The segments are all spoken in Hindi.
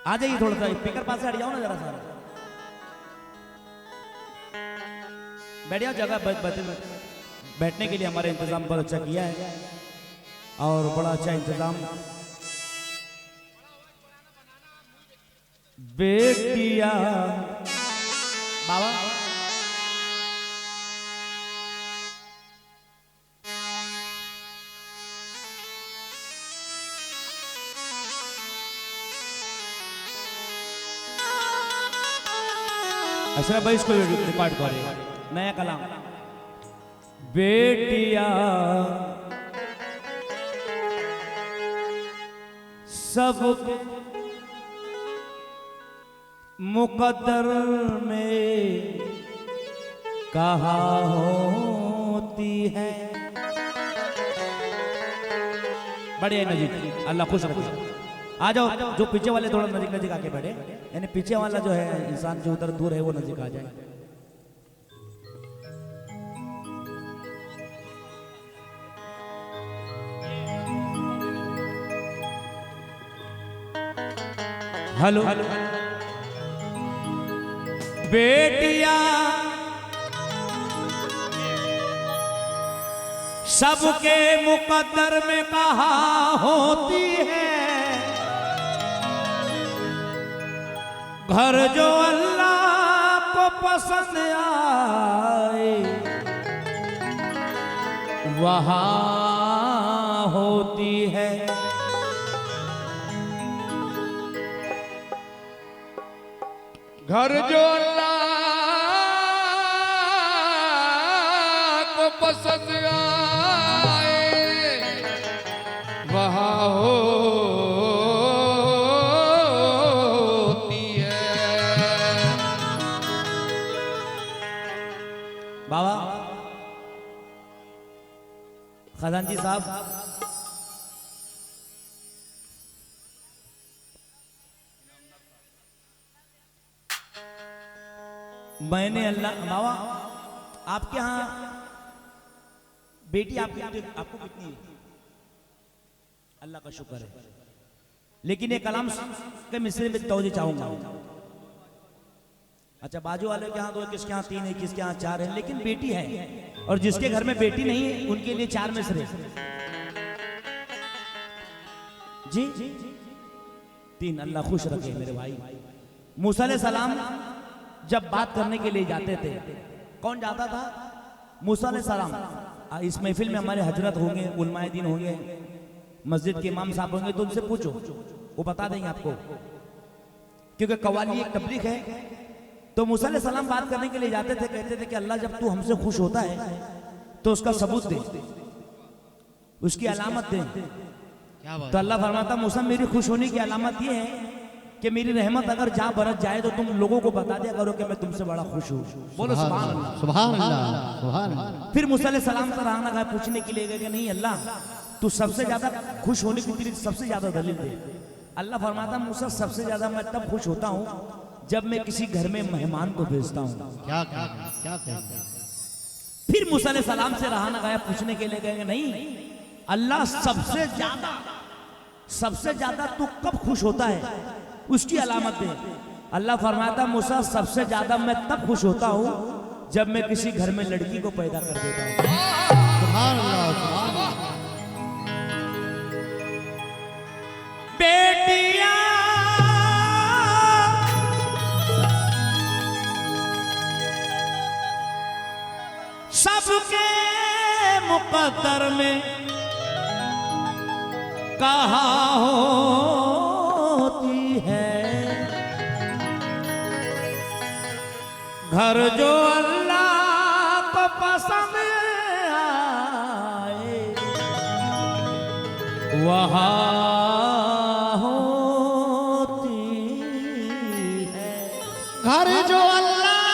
आ जाइए थोड़ा सा स्पीकर पास से हट जाओ ना जरा सा। बैठ जाओ, जगह बैठने के लिए हमारे इंतजाम बहुत अच्छा किया है और बड़ा अच्छा इंतजाम। बेटिया बाबा अशरफ भाई इसको रिकॉर्ड करे नया कलाम। बेटिया सब मुकद्दर में कहा होती है। बढ़िया नजीक, अल्लाह खुश रखे। आ जाओ, जो पीछे वाले थोड़ा नजीक नजीक आके बैठे, यानी पीछे वाला जो है इंसान जो उधर दूर है वो नजीक आ जाए। हेलो बेटिया सबके मुकद्दर में कहा होती है। घर जो अल्लाह को पसंद आए वहां होती है। घर जो अल्लाह को पसंद आए वहाँ होती है। बाबा खजानजी साहब, मैंने अल्लाह बाबा आपके यहाँ बेटी आपको कितनी है? अल्लाह का शुक्र है, लेकिन ये कलाम के मिसरे में तवज्जो चाहूंगा। अच्छा, बाजू वाले के यहाँ दो, किसके यहाँ तीन है, किसके यहाँ चार है, लेकिन बेटी है और जिसके घर में बेटी नहीं है उनके लिए चार मिसरे जी तीन। अल्लाह खुश रखे मेरे भाई। मूसा अलैहि सलाम जब बात करने के लिए जाते थे, कौन जाता था? मूसा अलैहि सलाम। इस महफिल में हमारे हजरत होंगे, उलमाए दीन होंगे, मस्जिद के इमाम साहब होंगे, तो उनसे पूछो, वो बता देंगे आपको, क्योंकि कवाली एक तबलीग है। तो मूसा अलैहि सलाम बात करने के लिए जाते थे, कहते थे कि अल्लाह जब तू हमसे खुश होता है तो उसका सबूत दे, उसकी अलामत दे। तो अल्लाह फरमाता, मूसा मेरी खुश होने की अलामत ये है कि मेरी रहमत अगर जा बरस जाए तो तुम लोगों को बता दिया करो कि मैं तुमसे बड़ा खुश हूँ। बोलो सुभान अल्लाह, सुभान अल्लाह, सुभान अल्लाह। फिर मूसा अलैहि सलाम से रहा ना पूछने के लिए गए कि नहीं अल्लाह तू सबसे ज्यादा खुश होने की तेरी सबसे ज्यादा दलील दे। अल्लाह फरमाता, मूसा सबसे ज्यादा मैं तब खुश होता हूँ जब मैं किसी घर में मेहमान को भेजता हूँ। क्या कहते हैं? फिर मूसा अलैहि सलाम से रहा ना गया पूछने के लिए गए नहीं अल्लाह सबसे ज्यादा तू कब खुश होता है उसकी अलामत दे। अल्लाह फरमाता, मूसा सबसे ज्यादा मैं तब खुश होता हूँ जब मैं किसी घर में लड़की को पैदा कर देता हूँ। सुभान अल्लाह, सुभान अल्लाह। बेटियां सबके मुकद्दर में कहा होती है। घर जो अल्लाह को पसंद आए वहाँ होती है। घर जो अल्लाह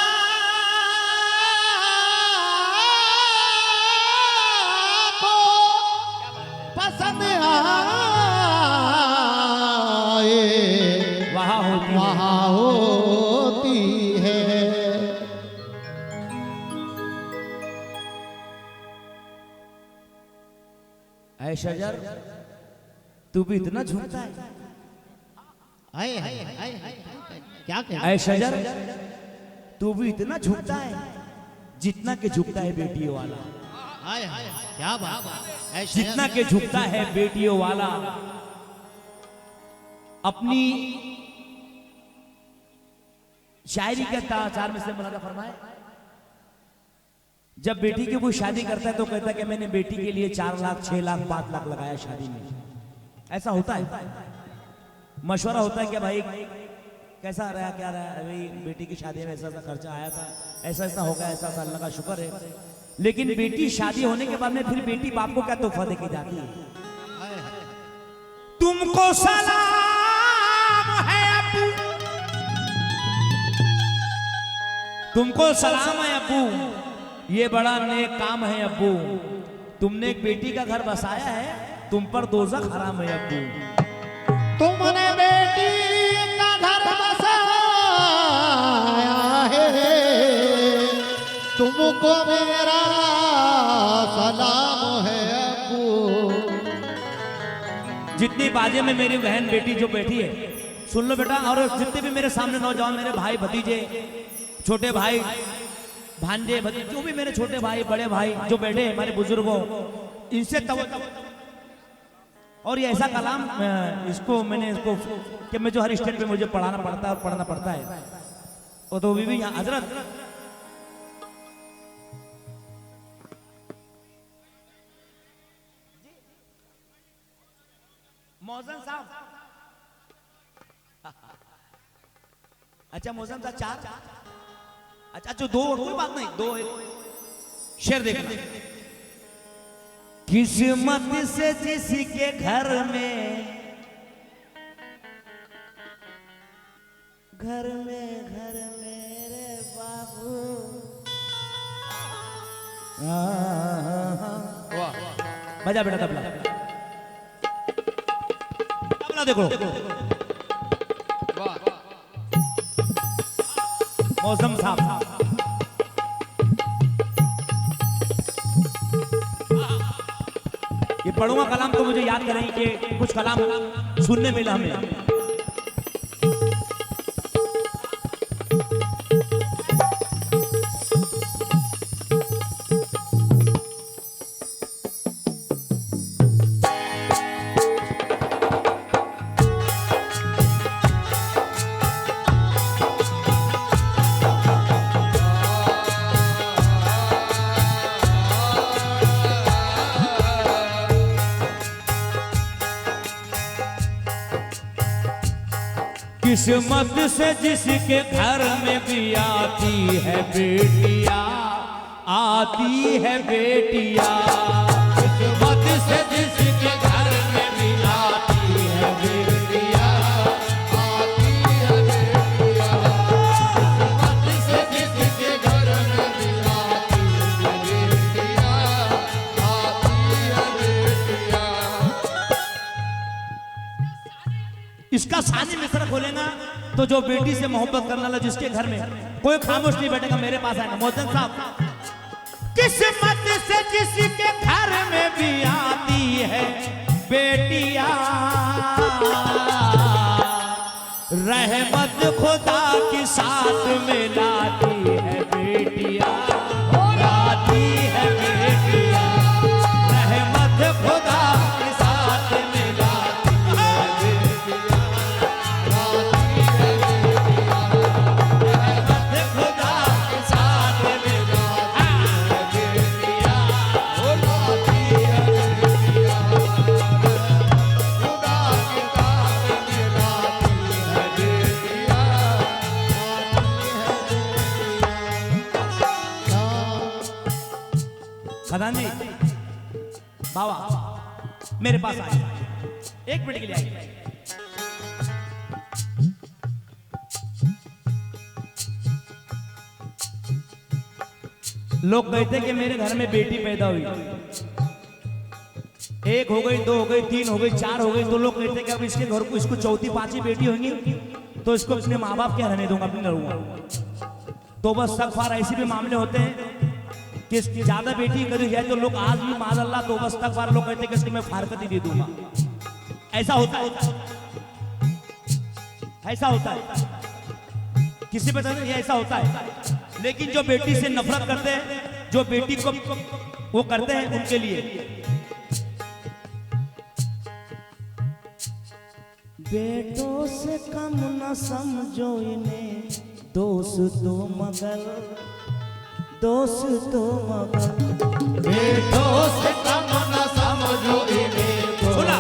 को पसंद आए वहाँ होती वहाँ होती है। ऐ शजर तू भी इतना झूठता है? हाय हाय हाय हाय क्या क्या ऐ शजर तू भी इतना झुकता है जितना के झुकता है बेटियों वाला। हाय हाय क्या बात है जितना के झुकता है बेटियों वाला। अपनी शायरी के चार में से मौलाना फरमाए, जब बेटी की वो शादी करता है तो कहता है कि मैंने बेटी के लिए 4 लाख 6 लाख 5 लाख लगाया शादी में। ऐसा होता है, मशवरा होता है कि भाई कैसा रहा क्या रहा है, भाई बेटी की शादी में ऐसा ऐसा खर्चा आया था, ऐसा ऐसा हो गया, ऐसा अल्लाह का शुक्र है। लेकिन बेटी शादी होने के बाद में फिर बेटी बाप को क्या तोहफा देके जाती है? तुमको सलाम है अब्बू, तुमको सलाम है अब्बू, ये बड़ा नेक काम है अब्बू। तुमने एक बेटी का घर बसाया है, तुम पर दोज़ख हराम है अब्बू। तुमने बेटी का घर बसाया है, तुमको मेरा सलाम है अब्बू। जितनी बाजे में मेरी बहन बेटी जो बैठी है सुन लो बेटा, और जितने भी मेरे सामने नौजवान मेरे भाई भतीजे, छोटे भाई भांजे भतीजे, जो भी मेरे छोटे भाई बड़े भाई जो बैठे हैं हमारे बुजुर्गों, इनसे और ये ऐसा कलाम इसको मैंने इसको कि मैं जो हर स्टेट पे मुझे पढ़ाना पड़ता है और पढ़ना पड़ता है, वो तो भी यहाँ हजरत मौजन साहब। अच्छा मौजन साहब 4, अच्छा जो 2 कोई बात नहीं, 2 शेर देखना। किस्मत से जिसके घर में मेरे बाबू बजा बेटा तबला, तबला देखो मौसम साहब। ये पढ़ूंगा कलाम तो मुझे याद करेंगे कि कुछ कलाम सुनने मिला हमें। किस्मत से जिसके घर में भी आती है बेटिया, आती है बेटिया। किस्मत से जिसके घर में भी आती है बेटिया, आती है बेटिया। किस्मत से जिसके घर में भी आती है बेटिया, आती है बेटिया। इसका सानी मिसरा खोलेगा तो जो बेटी से मोहब्बत करने वाला जिसके घर में कोई खामोश नहीं बैठेगा, मेरे पास आएगा। मोहसिन साहब, किस्मत से जिसके घर में भी आती है बेटिया, रहमत खुदा की साथ में लाती है बेटिया, लाती है बेटिया। रहमत खुदा की साथ में लाती है बेटिया, लाती है बेटिया। रहमत खुदा के साथ में लाती है बेटिया, ओ लाती है बेटिया। खुदा के साथ में लाती है बेटिया, खदान जी बाबा मेरे पास आए, 1 मिनट के लिए आइए। लोग कहते कि मेरे घर में बेटी पैदा हुई, 1 हो गई, 2 हो गई, 3 हो गई, 4 हो गई, तो लोग कहते कि अब इसके घर को इसको 4थी 5वीं बेटी होंगी तो इसको अपने माँ बाप क्या रहने दूंगा, अपने रहूंगा। तो बस सगफार ऐसे भी मामले होते हैं कि ज्यादा बेटी करी जाए तो लोग आज भी माज़अल्लाह तो बस सगफार लोग कहते हैं कि इसको मैं फारकत ही दे दूंगा। ऐसा होता है। ऐसा होता है, किसी पे ये ऐसा होता है। लेकिन जो बेटी से नफरत करते हैं, जो बेटी को वो करते हैं, उनके लिए बेटों से कम न समझो इन्हें दोस्तों मगर, दोस्तों मगर, बेटों से कम न समझो इन्हें सुना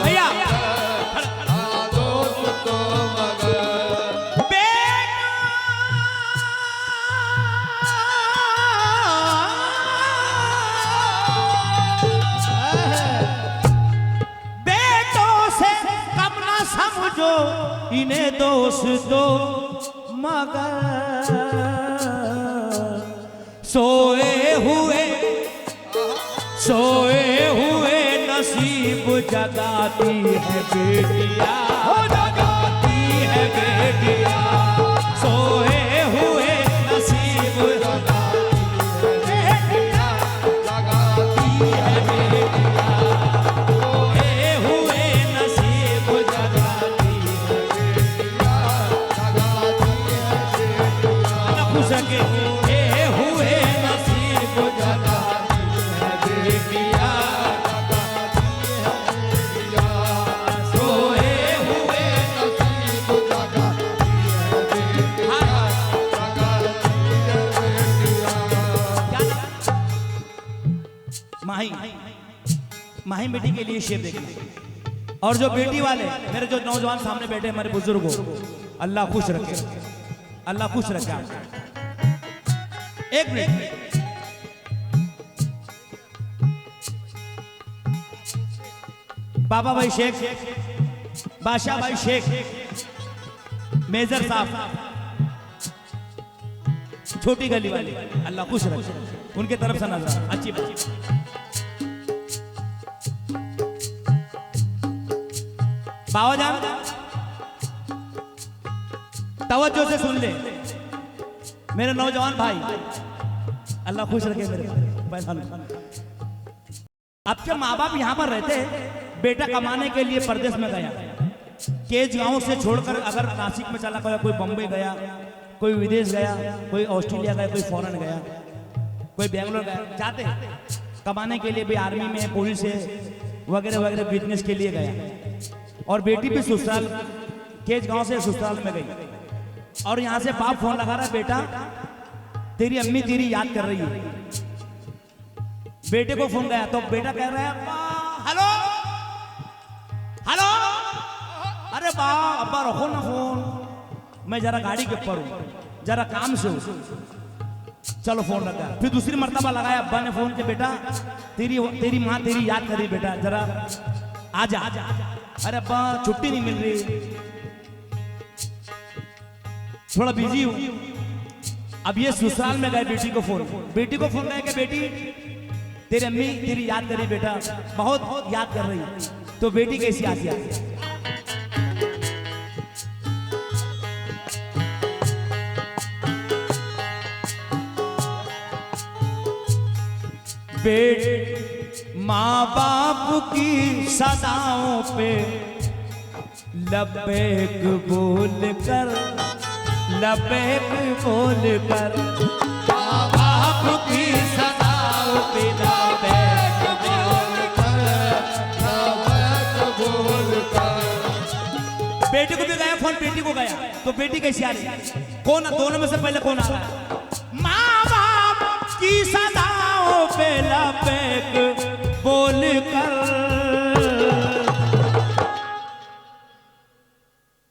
भैया दोस्तों मगर समझो इन्हें दोस्तों मगर, सोए हुए नसीब जगाती है बेटिया, जगाती है बेटिया, सोए हुए नसीब जगाती है बेटिया, जगाती है बेटिया, सोए हुए नसीब जगाती है बेटिया, जगाती है बेटिया, खुश के हुए नसीब जगाती है बेटिया, सोए हुए नसीब जगाती है बेटिया, माही बेटी के लिए शेर देखना। और जो बेटी वाले मेरे जो नौजवान सामने बैठे हमारे बुजुर्ग हो, अल्लाह खुश रखे, अल्लाह खुश रखे आपको। एक मिनट, बाबा भाई शेख, बादशाह भाई शेख, मेजर साहब, छोटी गली वाले, अल्लाह खुश रखे, उनके तरफ से नजर अच्छी बात। बाबा जान तवज्जो से सुन ले मेरे नौजवान भाई, अल्लाह खुश रखे मेरे भाई। आपके माँ बाप यहाँ पर रहते हैं, बेटा कमाने के लिए परदेश में गया, केज गांव से छोड़कर अगर नासिक में चला गया, कोई बम्बई गया, कोई विदेश गया, कोई ऑस्ट्रेलिया गया, कोई फॉरेन गया, कोई बेंगलोर गया, जाते हैं कमाने के लिए भी, आर्मी में, पुलिस है वगैरह वगैरह, बिजनेस के लिए गया। और बेटी भी ससुराल, केज गांव से ससुराल में गई, और यहाँ से बाप फोन लगा रहा है, बेटा तेरी अम्मी तेरी याद कर रही है। बेटे को फोन गया तो बेटा कह रहा है, हेलो हेलो, अरे बा अब्बा रखो ना फोन, मैं जरा गाड़ी के ऊपर हूँ, जरा काम से हूँ, चलो फोन रखा। फिर दूसरी मर्तबा लगाया, अब्बा ने फोन किया, बेटा तेरी माँ तेरी याद कर रही, बेटा जरा आजा। अरे अब्बा छुट्टी नहीं मिल रही, थोड़ा बिजी हूँ। अब ये ससुराल में गए, बेटी को फोन गया कि बेटी तेरी अम्मी तेरी याद कर रही, बेटा बहुत याद कर रही। तो बेटी कैसी याद किया, माँ बाप की सदाओं पे लबैक बोल कर, लबैक बोल कर, माँ बाप की सदाओं पे लबैक बोल कर, लबैक बोल कर। बेटी को भी गया फोन, बेटी को गया तो बेटी कैसी आ रही है, कौन दोनों में से पहले कौन आ रहा है, माँ बाप की सदाओं पे लबैक बोल कर,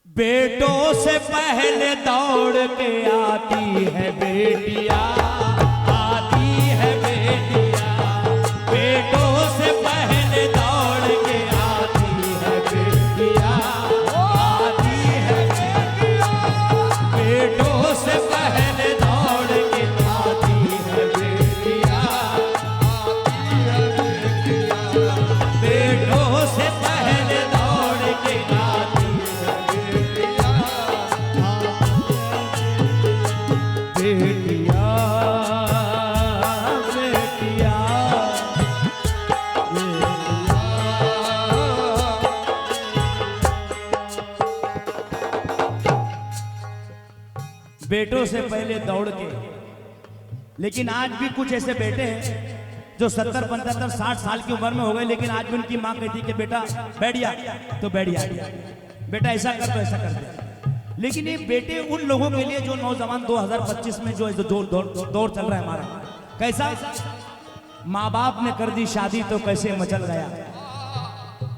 बेटों से पहले दौड़ के आती है बेटिया, आती है बेटिया, बेटों से पहले दौड़ के आती है बेटिया, आती है बेटिया, बेटों से पहले दौड़ के आती है बेटिया, आती है बेटिया, बेटों से पहले दौड़ के आती है बेटिया, बेटिया, बेटिया, बेटिया। बेटों से पहले दौड़ के। लेकिन आज भी कुछ ऐसे बेटे हैं जो 70, 75, 60 साल की उम्र में हो गए, लेकिन आज भी उनकी माँ कहती कि बेटा बैठ जा तो बैठ जा, बेटा ऐसा कर तो ऐसा कर दे। लेकिन ये बेटे उन लोगों के लिए जो नौजवान 2025 में जो दौर चल रहा है हमारा, कैसा माँ बाप ने कर दी शादी तो कैसे मचल गया।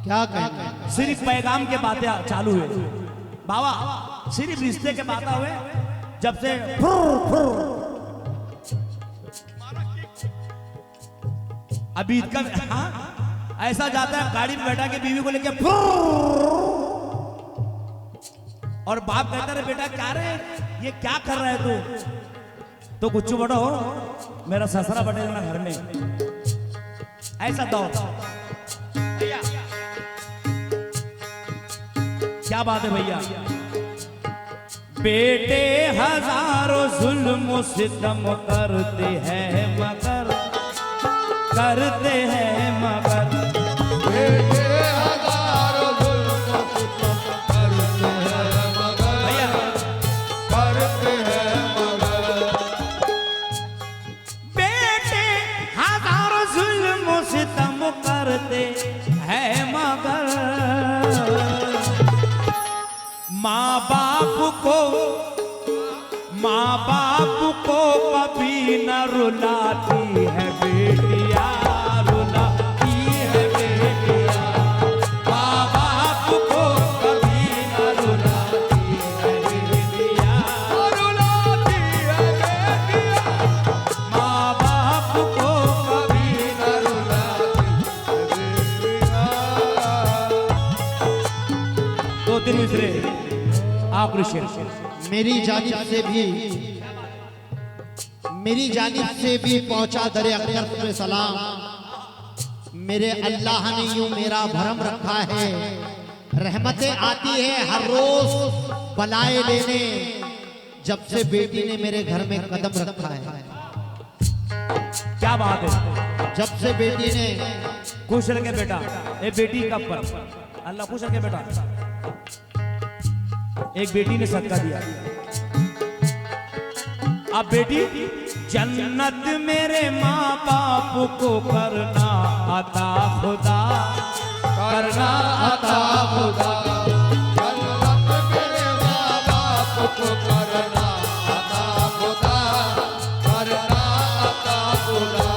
क्या कहना, सिर्फ पैगाम के बातें चालू हुए बाबा, सिर्फ रिश्ते के बातें हुए जब से अभी का हाँ, ऐसा जाता है गाड़ी में बैठा के बीवी को लेके और बाप कहता है बेटा क्या रे ये क्या कर रहा है तू, तो कुछ बड़ा हो मेरा ससुरा बटेगा ना घर में, ऐसा दौर। क्या बात है भैया। बेटे हजारों जुल्म सितम करते हैं मगर, करते हैं मगर, बेटे हजारों जुल्म करते हैं मगर, भैया करते हैं मगर, बेटे हजारों जुल्म सितम करते हैं मगर, माँ बाप को कभी न रुलाती है बेटिया, रुलाती है बेटिया, माँ बाप को कभी न रुलाती है बेटिया, रुलाती है बेटियां, माँ बाप को कभी न रुलाती है बेटियां। दो तीन मिसरे आखिरी शेर। मेरी जानिब से भी पहुंचा दरे अख्तर पे सलाम। मेरे अल्लाह ने यूं मेरा भरम रखा है, रहमतें आती है हर रोज बलाए लेने, जब से बेटी ने मेरे घर में कदम रखा है। क्या बात है। जब से बेटी ने, खुश रखे बेटा, ये बेटी का पर अल्लाह खुश रखे बेटा। एक बेटी ने सदका दिया, अब बेटी जन्नत मेरे माँ बाप को करना आता खुदा, करना आता खुदा, जन्नत मेरे माँ बाप को करना आता खुदा, करना आता खुदा,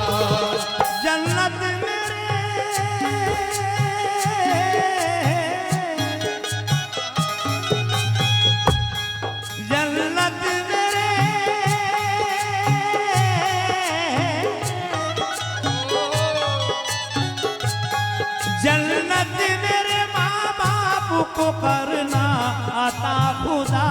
जन्नत मेरे, जन्नत मेरे, जन्नत मेरे माँ बाप को करना आता खुदा,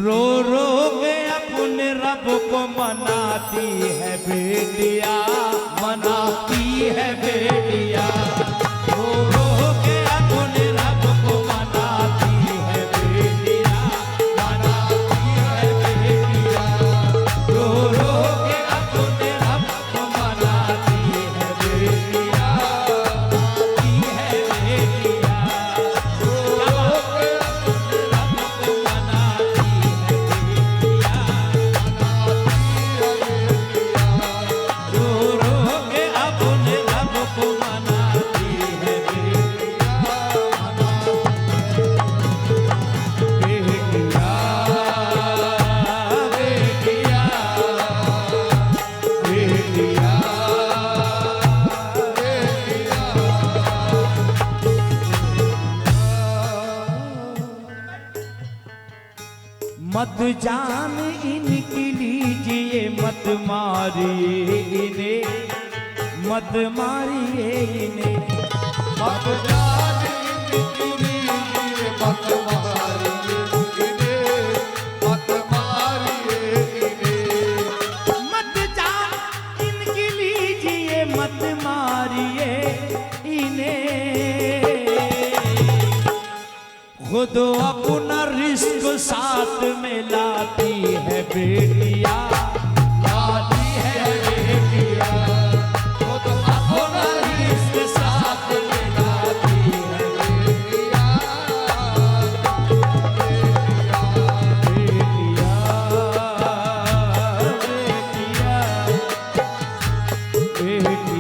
रो रो के अपने रब को मनाती है बेटिया, मनाती है बेटिया, रो रो के अपने रब को मनाती है बेटिया, मनाती है बेटिया, रो रो के अपने रब को मनाती है बेटिया, मनाती है बेटिया, रो रो के अपने रब को मनाती है बेटिया, रो रो के अपने रब को मनाती है बेटिया, बेटिया, बेटिया, मत जान इनकी लीजिए, मत मारिए इन्हें, मत मारिए इन्हें, मत जान इनकी लीजिए, मत मारिए इन्हें, मत मारिए इन्हें, मत जान इनकी लीजिए, मत मारिए इन्हें, खुद अपना रिस्क साथ में लाती है बेटिया, लाती है बेटिया, खुद अपना रिस्क साथ में लाती है बेटिया, बेटी